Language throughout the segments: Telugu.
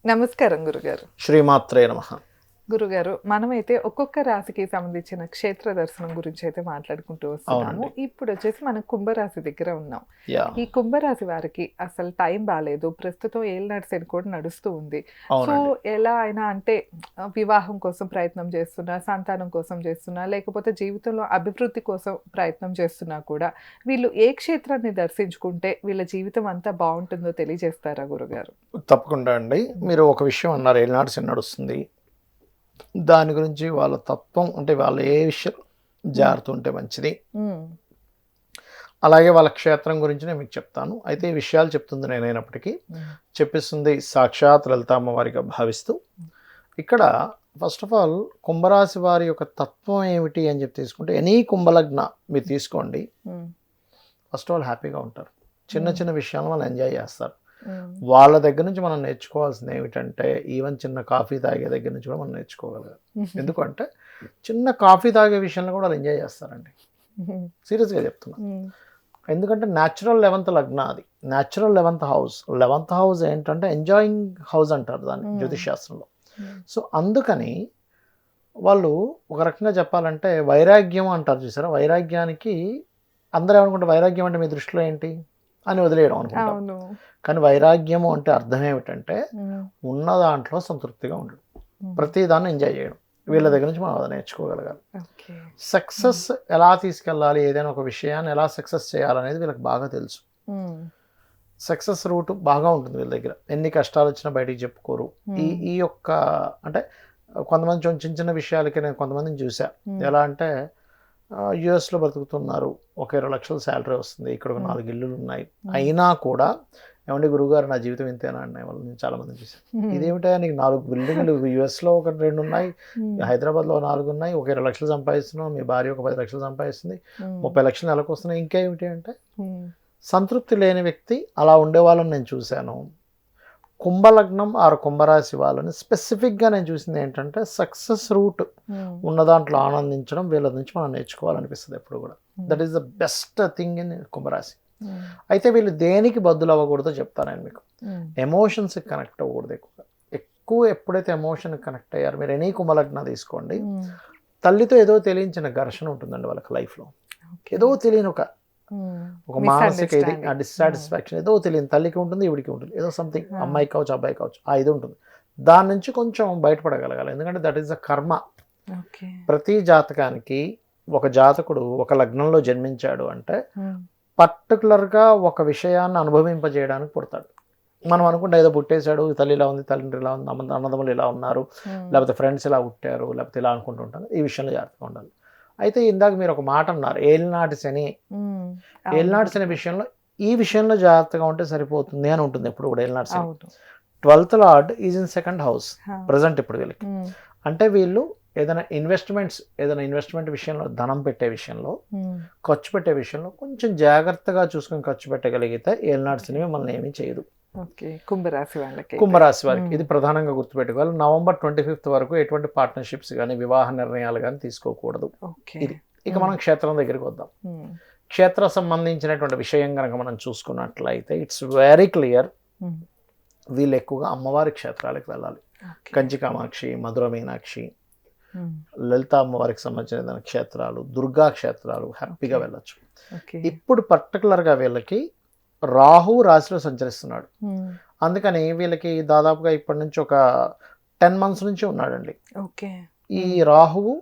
నమస్కారం గురుగారు. శ్రీమాత్రే నమః. గురుగారు, మనమైతే ఒక్కొక్క రాశికి సంబంధించిన క్షేత్ర దర్శనం గురించి అయితే మాట్లాడుకుంటూ వస్తున్నాము. అవునండి. ఇప్పుడొచ్చేసి మనం కుంభరాశి దగ్గర ఉన్నాం. యాహ్! ఈ కుంభరాశి వారికి అసలు టైం బాలేదు. ప్రస్తుతం ఏలినాటి శని కూడా నడుస్తూ ఉంది. సో, అవునండి. ఎలా అయినా అంటే వివాహం కోసం ప్రయత్నం చేస్తున్నా, సంతానం కోసం చేస్తున్నా, లేకపోతే జీవితంలో అభివృద్ధి కోసం ప్రయత్నం చేస్తున్నా కూడా వీళ్ళు ఏ క్షేత్రాన్ని దర్శించుకుంటే వీళ్ళ జీవితం అంతా బావుంటుందో తెలియజేస్తారా గురుగారు? తప్పకుండా అండి. మీరు ఒక విషయం అన్నారు ఏలినాటి శని నడుస్తుంది. దాని గురించి వాళ్ళ తత్వం అంటే వాళ్ళు ఏ విషయం హ్మ్. జాగ్రత్త ఉంటే మంచిది. హ్మ్. అలాగే వాళ్ళ క్షేత్రం గురించి నేను మీకు చెప్తాను. అయితే ఈ విషయాలు చెప్తుంది నేనైనప్పటికీ హ్మ్. చెప్పిస్తుంది సాక్షాత్ లలిత అమ్మవారిగా భావిస్తూ. ఇక్కడ ఫస్ట్ ఆఫ్ ఆల్ కుంభరాశి వారి యొక్క తత్వం ఏమిటి అని చెప్పి తీసుకుంటే ఎనీ కుంభలగ్న మీరు తీసుకోండి. హ్మ్. ఫస్ట్ ఆఫ్ ఆల్ హ్యాపీగా ఉంటారు. చిన్న హ్మ్. చిన్న విషయాలను వాళ్ళు ఎంజాయ్ చేస్తారు. హ్మ్. వాళ్ళ దగ్గర నుంచి మనం నేర్చుకోవాల్సింది ఏమిటంటే ఈవెన్ చిన్న కాఫీ తాగే దగ్గర నుంచి కూడా మనం నేర్చుకోగలగాలి. ఎందుకంటే చిన్న కాఫీ తాగే విషయంలో కూడా వాళ్ళు ఎంజాయ్ చేస్తారండి. హ్మ్. సీరియస్గా చెప్తున్నా. హ్మ్. ఎందుకంటే న్యాచురల్ 11th లగ్న అది. Natural 11th house. 11th house ఏంటంటే ఎంజాయింగ్ హౌస్ అంటారు దాన్ని జ్యోతిష్ శాస్త్రంలో. సో అందుకని వాళ్ళు ఒక రకంగా చెప్పాలంటే వైరాగ్యం అంటారు చూసారా, వైరాగ్యానికి అందరూ ఏమనుకుంటారు వైరాగ్యం అంటే మీ దృష్టిలో ఏంటి అని వదిలేయడం అనుకుంటారు. అవును. కానీ వైరాగ్యము అంటే అర్థం ఏమిటంటే హ్మ్. ఉన్న దాంట్లో సంతృప్తిగా ఉండడం, హ్మ్. ప్రతి దాన్ని ఎంజాయ్ చేయడం. వీళ్ళ దగ్గర నుంచి మనం అది నేర్చుకోగలగాలి. ఓకే. సక్సెస్ ఎలా తీసుకెళ్ళాలి, ఏదైనా ఒక విషయాన్ని ఎలా సక్సెస్ చేయాలనేది వీళ్ళకి బాగా తెలుసు. హ్మ్. సక్సెస్ రూట్ బాగా ఉంటుంది వీళ్ళ దగ్గర. ఎన్ని కష్టాలు వచ్చినా బయటికి చెప్పుకోరు. ఈ హ్మ్. ఈ యొక్క అంటే కొంతమంది చిన్న చిన్న విషయాలకి నేను కొంతమందిని చూసా. హ్మ్. ఎలా అంటే యూఎస్లో బతుకుతున్నారు. ఒక 20,00,000 శాలరీ వస్తుంది. ఇక్కడ ఒక 4 ఇల్లులు ఉన్నాయి. అయినా కూడా ఏమండి గురువుగారు నా జీవితం ఇంతేనా అనే వాళ్ళు నేను చాలామందిని చూసాను. హ్మ్. ఇదేమిటా నీకు 4 బిల్డింగ్లు యూఎస్లో ఒకటి 2 ఉన్నాయి. హ్మ్. హైదరాబాద్లో 4 ఉన్నాయి. ఒక 20,00,000 సంపాదిస్తున్నావు. మీ భార్య ఒక 10,00,000 సంపాదిస్తుంది. హ్మ్. 30,00,000 నెలకు వస్తున్నాయి. ఇంకేమిటి అంటే హ్మ్. సంతృప్తి లేని వ్యక్తి అలా ఉండేవాళ్ళని నేను చూశాను. కుంభలగ్నం ఆర్ కుంభరాశి వాళ్ళని స్పెసిఫిక్గా నేను చూసింది ఏంటంటే సక్సెస్ రూట్ హ్మ్. ఉన్న దాంట్లో ఆనందించడం వీళ్ళ నుంచి మనం నేర్చుకోవాలనిపిస్తుంది ఎప్పుడు కూడా. That is the best thing in కుంభరాశి. హ్మ్. అయితే వీళ్ళు దేనికి బద్దులు అవ్వకూడదో చెప్తాను నేను మీకు. హ్మ్. ఎమోషన్స్కి కనెక్ట్ అవ్వకూడదు ఎక్కువగా. ఎక్కువ ఎప్పుడైతే ఎమోషన్కి కనెక్ట్ అయ్యారు, మీరు ఎనీ కుంభలగ్న తీసుకోండి, హ్మ్. తల్లితో ఏదో తెలియించిన ఘర్షణ ఉంటుందండి వాళ్ళకి లైఫ్లో. ఓకే. ఏదో తెలియని ఒక హ్మ్. ఒక మానసిక ఇది ఆ మిస్‌అండర్‌స్టాండింగ్. డిస్సాటిస్ఫాక్షన్ ఏదో తెలియదు. తల్లికి ఉంటుంది, ఈవిడికి ఉంటుంది. ఏదో సంథింగ్ ఆ! అమ్మాయికి కావచ్చు, అబ్బాయికి కావచ్చు. ఆ ఇది ఉంటుంది. దాని నుంచి కొంచెం బయటపడగలగాలి. ఎందుకంటే దట్ ఈస్ ద కర్మ. ఓకే. ప్రతి జాతకానికి ఒక జాతకుడు ఒక లగ్నంలో జన్మించాడు అంటే హ్మ్. పర్టికులర్‌గా ఒక విషయాన్ని అనుభవింపజేయడానికి పుడతాడు. మనం అనుకుంటే ఏదో పుట్టేసాడు, తల్లి ఇలా ఉంది, తండ్రి ఇలా ఉంది, అన్నదమ్ములు ఇలా ఉన్నారు, హ్మ్. లేకపోతే ఫ్రెండ్స్ ఇలా పుట్టారు, లేకపోతే ఇలా అనుకుంటుంటారు. ఈ విషయంలో జాగ్రత్తగా ఉండాలి. అయితే ఇందాక మీరు ఒక మాట అన్నారు ఏలినాటి శని. హ్మ్. అవును ఏలినాటి శని గురుగారు. విషయంలో ఈ విషయంలో జాగ్రత్తగా ఉంటే సరిపోతుంది అని ఉంటుంది ఎప్పుడు కూడా ఏలినాటి శని. అవును. 12th lord is in second house ఆ! ప్రజెంట్ ఇప్పుడు వీళ్ళకి. హ్మ్. అంటే వీళ్ళు ఏదైనా ఇన్వెస్ట్మెంట్ విషయంలో ధనం పెట్టే విషయంలో, హ్మ్. ఖర్చు పెట్టే విషయంలో కొంచెం జాగ్రత్తగా చూసుకొని ఖర్చు పెట్టగలిగితే ఏలినాటి శని మిమ్మల్ని ఏమీ చేయదు. ఓకే. కుంభరాశి వాళ్ళకైతే. కుంభరాశి వారికి హ్మ్. ఇది ప్రధానంగా గుర్తుపెట్టుకోవాలి. నవంబర్ 25th వరకు ఎటువంటి పార్ట్నర్షిప్స్ కానీ వివాహ నిర్ణయాలు కానీ తీసుకోకూడదు. ఓకే. ఇది. ఇక హ్మ్. మనం క్షేత్రం దగ్గరికి వద్దాం. హ్మ్. క్షేత్ర సంబంధించినటువంటి విషయం కనుక మనం చూసుకున్నట్లయితే ఇట్స్ వెరీ క్లియర్. హ్మ్. వీళ్ళు ఎక్కువగా అమ్మవారి క్షేత్రాలకు వెళ్ళాలి. ఓకే. కంచి కామాక్షి, మధుర మీనాక్షి, హ్మ్. లలిత అమ్మవారికి సంబంధించిన క్షేత్రాలు, దుర్గా క్షేత్రాలు హ్యాపీగా ఓకే. వెళ్ళొచ్చు. ఓకే. ఇప్పుడు పర్టికులర్గా వీళ్ళకి రాహు రాశిలో సంచరిస్తున్నాడు. హ్మ్. అందుకని వీళ్ళకి దాదాపుగా ఇప్పటి నుంచి ఒక 10 మంత్స్ నుంచి ఉన్నాడండి. ఓకే. ఈ హ్మ్. రాహువు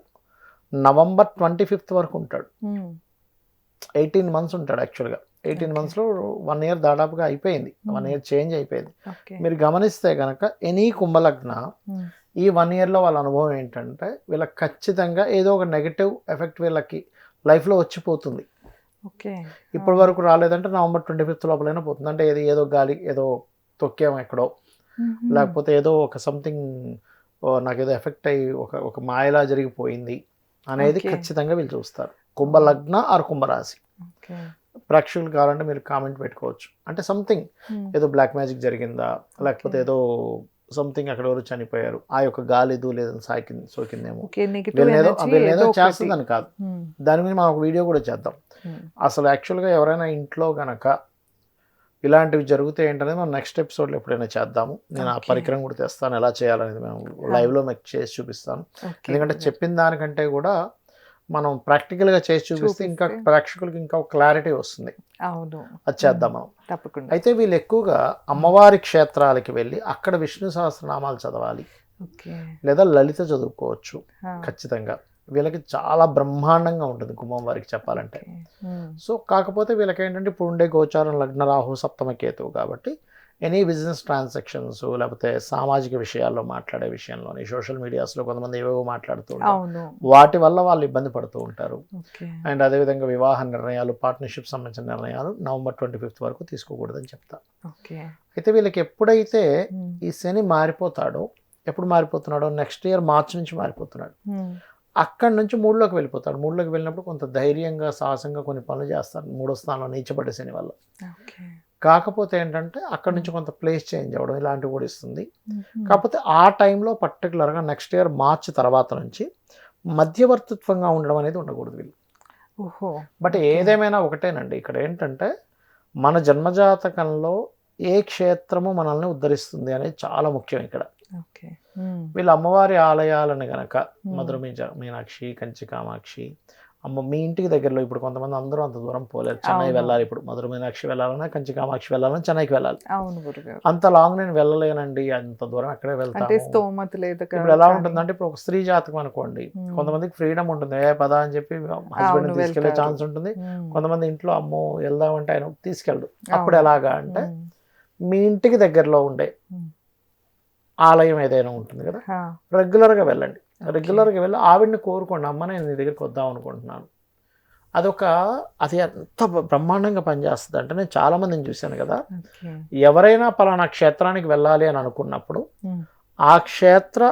నవంబర్ 25th వరకు ఉంటాడు. హ్మ్. 18 మంత్స్ ఉంటాడు యాక్చువల్గా. 18 ఓకే. మంత్స్లో 1 ఇయర్ దాదాపుగా అయిపోయింది. 1 ఇయర్ చేంజ్ అయిపోయింది. ఓకే. మీరు గమనిస్తే కనుక ఎనీ కుంభలగ్న హ్మ్. ఈ 1 ఇయర్లో వాళ్ళ అనుభవం ఏంటంటే వీళ్ళకి ఖచ్చితంగా ఏదో ఒక నెగటివ్ ఎఫెక్ట్ వీళ్ళకి లైఫ్లో వచ్చిపోతుంది. ఓకే. ఇప్పటి వరకు రాలేదంటే నవంబర్ 25th లోపలైనా పోతుంది. అంటే ఏదో గాలి ఏదో తొక్కాము ఎక్కడో, హుహు. లేకపోతే ఏదో ఒక సంథింగ్ నాకేదో ఎఫెక్ట్ అయ్యి ఒక మాయలా జరిగిపోయింది అనేది ఓకే. ఖచ్చితంగా వీళ్ళు చూస్తారు. కుంభలగ్న ఆర్ కుంభరాశి. ఓకే. ప్రేక్షకులు కావాలంటే మీరు కామెంట్ పెట్టుకోవచ్చు. అంటే సంథింగ్ హ్మ్. ఏదో బ్లాక్ మ్యాజిక్ జరిగిందా, లేకపోతే ఓకే. ఏదో సంథింగ్ అక్కడ ఎవరు చనిపోయారు, ఆ యొక్క గాలి ధూళి ఏదైనా సోకిందేమో, ఓకే. నెగెటివ్ ఎనర్జీ వీళ్ళనేదో ఏదో ఒకటి. చేస్తుందని కాదు. హ్మ్. దాని గురించి మనం ఒక వీడియో కూడా చేద్దాం. హ్మ్. అసలు యాక్చువల్గా ఎవరైనా ఇంట్లో గనక ఇలాంటివి జరిగితే ఏంటనేది మనం నెక్స్ట్ ఎపిసోడ్లో ఎప్పుడైనా చేద్దాము. నేను ఆ ఓకే. పరికరం కూడా తెస్తాను, ఎలా చేయాలనేది మేము లైవ్లో మీకు చేసి చూపిస్తాను. ఓకే ఎందుకంటే గురుగారు. చెప్పిన దానికంటే కూడా మనం ప్రాక్టికల్గా చేసి చూపిస్తే ఇంకా చూపిస్తే ప్రేక్షకులకి ఇంకా క్లారిటీ వస్తుంది. అవును. అది చేద్దాం మనం. తప్పకుండా. అయితే వీళ్ళు ఎక్కువగా అమ్మవారి క్షేత్రాలకి వెళ్ళి అక్కడ విష్ణు సహస్రనామాలు చదవాలి, ఓకే. లేదా లలిత చదువుకోవచ్చు ఆ, ఖచ్చితంగా. వీళ్ళకి చాలా బ్రహ్మాండంగా ఉంటుంది కుంభం వారికి చెప్పాలంటే. ఓకే. ఉమ్, సో కాకపోతే వీళ్ళకి ఏంటంటే ఇప్పుడు ఉండే గోచారం లగ్న రాహు సప్తమ కేతువు కాబట్టి ఎనీ బిజినెస్ ట్రాన్సాక్షన్స్ లేకపోతే సామాజిక విషయాల్లో మాట్లాడే విషయంలోని సోషల్ మీడియాస్లో కొంతమంది ఏవేవో మాట్లాడుతూ ఉంటారు, అవును. వాటి వల్ల వాళ్ళు ఇబ్బంది పడుతూ ఉంటారు. ఓకే. అండ్ అదేవిధంగా వివాహ నిర్ణయాలు, పార్ట్నర్షిప్ సంబంధించిన నిర్ణయాలు November 25th వరకు తీసుకోకూడదని చెప్తా. ఓకే. అయితే వీళ్ళకి ఎప్పుడైతే ఉమ్, ఈ శని మారిపోతాడో, ఎప్పుడు మారిపోతున్నాడో నెక్స్ట్ ఇయర్ మార్చి నుంచి మారిపోతున్నాడు. ఉమ్, అక్కడి నుంచి మూడులోకి వెళ్ళిపోతాడు. మూడులోకి వెళ్ళినప్పుడు కొంత ధైర్యంగా సాహసంగా కొన్ని పనులు చేస్తారు మూడో స్థానంలో నీచబడ్డ శని వల్ల. ఓకే. కాకపోతే ఏంటంటే అక్కడి నుంచి కొంత ప్లేస్ చేంజ్ అవ్వడం ఇలాంటివి కూడా ఇస్తుంది. ఉమ్, కాకపోతే ఆ టైంలో పర్టికులర్గా నెక్స్ట్ ఇయర్ మార్చి తర్వాత నుంచి మధ్యవర్తిత్వంగా ఉండడం అనేది ఉండకూడదు వీళ్ళు. ఓహో. But okay. ఏదేమైనా ఒకటేనండి, ఇక్కడ ఏంటంటే మన జన్మజాతకంలో ఏ క్షేత్రము మనల్ని ఉద్ధరిస్తుంది అనేది చాలా ముఖ్యం ఇక్కడ. ఓకే. ఉమ్, వీళ్ళ అమ్మవారి ఆలయాలను గనక ఉమ్, మధుర మీనాక్షి, కంచి కామాక్షి, మీ ఇంటికి దగ్గరలో ఇప్పుడు కొంతమంది అందరూ అంత దూరం పోలేరు, చెన్నై అవును. వెళ్ళాలి. ఇప్పుడు మధుర మీనాక్షి వెళ్ళాలన్నా, కంచి కామాక్షి వెళ్ళాలన్నా చెన్నైకి వెళ్ళాలి. అవును గురుగారు. అంత లాంగ్ నేను వెళ్ళలేనండి, అంత దూరం ఎక్కడే అంటే వెళ్తాను. స్తోమత లేదు ఇప్పుడు ఎలా కానీ. ఉంటుందంటే ఇప్పుడు ఒక స్త్రీ జాతకం అనుకోండి, ఉమ్, కొంతమందికి ఫ్రీడమ్ ఉంటుంది, ఏ పద అని చెప్పి హస్బెండ్ అవును, తీసుకెళ్లే వెళ్తారు. ఛాన్స్ ఉంటుంది. ఉమ్, కొంతమంది ఇంట్లో అమ్మో వెళ్దామంటే ఆయన తీసుకెళ్ళడు. అప్పుడు అవును. ఎలాగా అంటే ఉమ్, మీ ఇంటికి దగ్గరలో ఉండే ఉమ్, ఆలయం ఏదైనా ఉంటుంది కదా, హా, రెగ్యులర్గా వెళ్ళండి. ఓకే. రెగ్యులర్గా వెళ్ళి ఆవిడ్ని కోరుకోండి, అమ్మ నేను నీ దగ్గరికి వద్దాం అనుకుంటున్నాను. అది ఎంత బ్రహ్మాండంగా పనిచేస్తుంది అంటే, నేను చాలామందిని చూశాను కదా, ఓకే. ఎవరైనా పలానా క్షేత్రానికి వెళ్ళాలి అని అనుకున్నప్పుడు ఉమ్, ఆ క్షేత్ర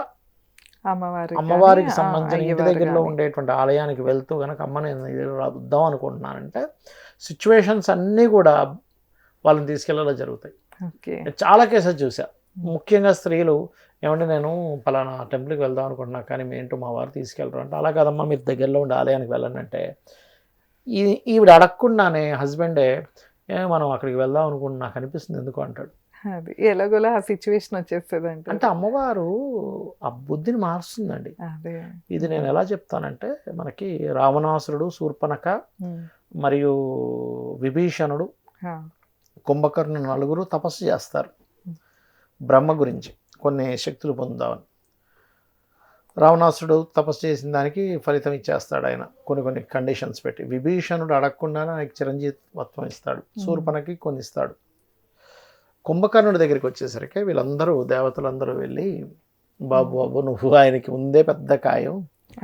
అమ్మవారికి కానీ, సంబంధించిన ఇంటి అయ్యవారు దగ్గరలో కానీ. ఉండేటువంటి ఆలయానికి వెళ్తూ కనుక అమ్మ నేను నీ దగ్గరికి వద్దాం అనుకుంటున్నానంటే సిచ్యువేషన్స్ అన్నీ కూడా వాళ్ళని తీసుకెళ్ళేలా జరుగుతాయి. ఓకే. చాలా కేసెస్ చూసా. ముఖ్యంగా స్త్రీలు ఏమంటే నేను పలానా టెంపుల్కి వెళ్దాం అనుకుంటున్నా కానీ మీ ఏంటో మా వారు తీసుకెళ్ళరు అంటే, అలా కాదమ్మా మీరు దగ్గరలో ఉండే ఆలయానికి వెళ్ళండి అంటే, ఈవిడ అడగకుండానే హస్బెండే మనం అక్కడికి వెళ్దాం అనుకుంటున్నా నాకు అనిపిస్తుంది ఎందుకు అంటాడు. అది ఎలాగోలా ఆ సిచ్యువేషన్ వచ్చేస్తుంది అంటే. అంటే అమ్మవారు ఆ బుద్ధిని మారుస్తుందండి. అదే. ఇది నేను ఎలా చెప్తానంటే, మనకి రావణాసురుడు, శూర్పణఖ ఉమ్, మరియు విభీషణుడు, హా, కుంభకర్ణుడు నలుగురు తపస్సు చేస్తారు బ్రహ్మ గురించి కొన్ని శక్తులు పొందుదామని. రావణాసురుడు తపస్సు చేసిన దానికి ఫలితం ఇచ్చేస్తాడు ఆయన కొన్ని కండిషన్స్ పెట్టి. విభీషణుడు అడగకుండానే ఆయనకి చిరంజీవత్వం ఇస్తాడు, శూర్పణకి కొన్ని ఇస్తాడు. కుంభకర్ణుడి దగ్గరికి వచ్చేసరికి వీళ్ళందరూ దేవతలందరూ వెళ్ళి బాబు నువ్వు ఆయనకి ముందే పెద్ద కాయం,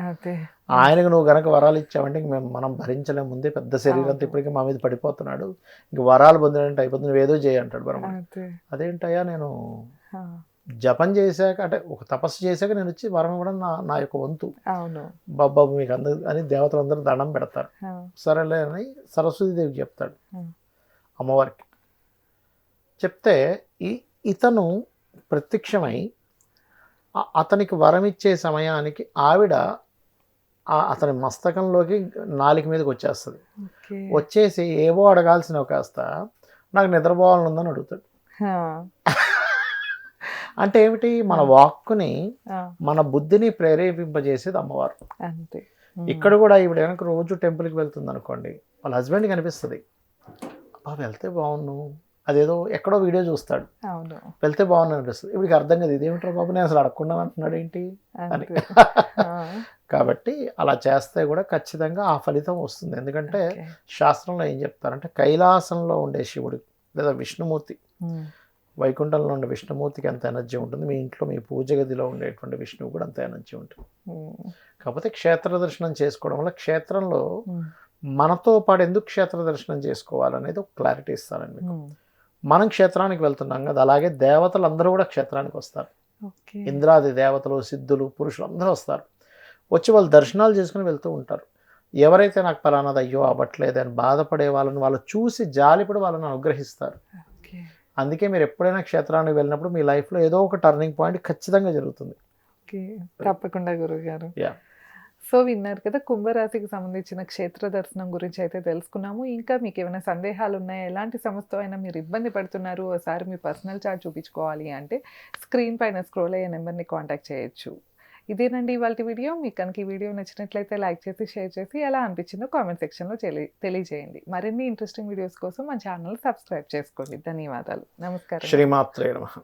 అదే. ఆయనకు నువ్వు గనక వరాలు ఇచ్చావంటే ఇంక మనం భరించలేము, ముందే పెద్ద శరీరంతో అవును. ఇప్పటికీ మా మీద పడిపోతున్నాడు, ఇంక వరాలు పొందినంటే అయిపోతుంది, నువ్వేదో చేయి అంటాడు బ్రహ్మ. అదే. అదేంటయ్యా నేను హా, జపం చేశాక అంటే ఒక తపస్సు చేశాక నేను వచ్చి వరం ఇవ్వడం నా యొక్క వంతు, అవును. బాబు మీకు అందరు అని దేవతలందరూ దండం పెడతారు. హా, సరేలే అని సరస్వతీదేవికి చెప్తాడు, ఉమ్, అమ్మవారికి చెప్తే ఇతను ప్రత్యక్షమై అతనికి వరం ఇచ్చే సమయానికి ఆవిడ అతని మస్తకంలోకి నాలుక మీదకి వచ్చేస్తుంది. ఓకే. వచ్చేసి ఏవో అడగాల్సినవి కాస్త నాకు నిద్రపోవాలని ఉందని అడుగుతాడు. హా, అంటే ఏమిటి, మన వాక్కుని ఆ, మన బుద్ధిని ప్రేరేపింపజేసేది అమ్మవారు. అంతే. ఇక్కడ కూడా ఈవిడ కనుక రోజు టెంపుల్కి వెళ్తుంది అనుకోండి, వాళ్ళ హస్బెండ్కి అనిపిస్తుంది అబ్బా వెళ్తే బాగున్నాను, అదేదో ఎక్కడో వీడియో చూస్తాడు, అవును. వెళ్తే బాగుంది అనిపిస్తుంది. ఇవిడికి అర్థం కదా ఇదేమిటో బాబు నేను అసలు అడగకుండా అంటున్నాడు ఏంటి అని. అంతే. ఆ, కాబట్టి అలా చేస్తే కూడా ఖచ్చితంగా ఆ ఫలితం వస్తుంది. ఎందుకంటే ఓకే. శాస్త్రంలో ఏం చెప్తారంటే, కైలాసంలో ఉండే శివుడు లేదా విష్ణుమూర్తి, ఉమ్, వైకుంఠంలో ఉండే విష్ణుమూర్తికి ఎంత ఎనర్జీ ఉంటుంది, మీ ఇంట్లో మీ పూజ గదిలో ఉండేటువంటి విష్ణువు కూడా అంత ఎనర్జీ ఉంటుంది. ఉమ్, కాకపోతే క్షేత్ర దర్శనం చేసుకోవడం వల్ల క్షేత్రంలో ఉమ్, మనతో పాటు ఎందుకు క్షేత్ర దర్శనం చేసుకోవాలనేది ఒక క్లారిటీ ఇస్తారండి మీకు. ఉమ్, మనం క్షేత్రానికి వెళ్తున్నాం కదా, అలాగే దేవతలు అందరూ కూడా క్షేత్రానికి వస్తారు. ఓకే. ఇంద్రాది దేవతలు, సిద్ధులు, పురుషులు అందరూ వస్తారు, వచ్చి వాళ్ళు దర్శనాలు చేసుకుని వెళ్తూ ఉంటారు. ఎవరైతే నాకు పలానాది అయ్యో అవ్వట్లేదు అని బాధపడే వాళ్ళని వాళ్ళు చూసి జాలిపడి వాళ్ళని అనుగ్రహిస్తారు. ఓకే. అందుకే మీరు ఎప్పుడైనా క్షేత్రానికి వెళ్ళినప్పుడు మీ లైఫ్లో ఏదో ఒక టర్నింగ్ పాయింట్ ఖచ్చితంగా జరుగుతుంది. ఓకే. తప్పకుండా గురుగారు. యా. సో విన్నారు కదా, కుంభరాశికి సంబంధించిన క్షేత్ర దర్శనం గురించి అయితే తెలుసుకున్నాము. ఇంకా మీకు ఏమైనా సందేహాలు ఉన్నాయా, ఎలాంటి సమస్యతో అయినా మీరు ఇబ్బంది పడుతున్నారు, ఒకసారి మీ పర్సనల్ చార్ట్ చూపించుకోవాలి అంటే స్క్రీన్ పైన స్క్రోల్ అయ్యే నెంబర్ని కాంటాక్ట్ చేయొచ్చు. ఇదేనండి ఇవాళ వీడియో. మీకు కనుక ఈ వీడియో నచ్చినట్లయితే లైక్ చేసి, షేర్ చేసి, ఎలా అనిపించిందో కామెంట్ సెక్షన్లో తెలియజేయండి. మరిన్ని ఇంట్రెస్టింగ్ వీడియోస్ కోసం మన ఛానల్ సబ్స్క్రైబ్ చేసుకోండి. ధన్యవాదాలు. నమస్కారం. శ్రీమాత్రే నమః.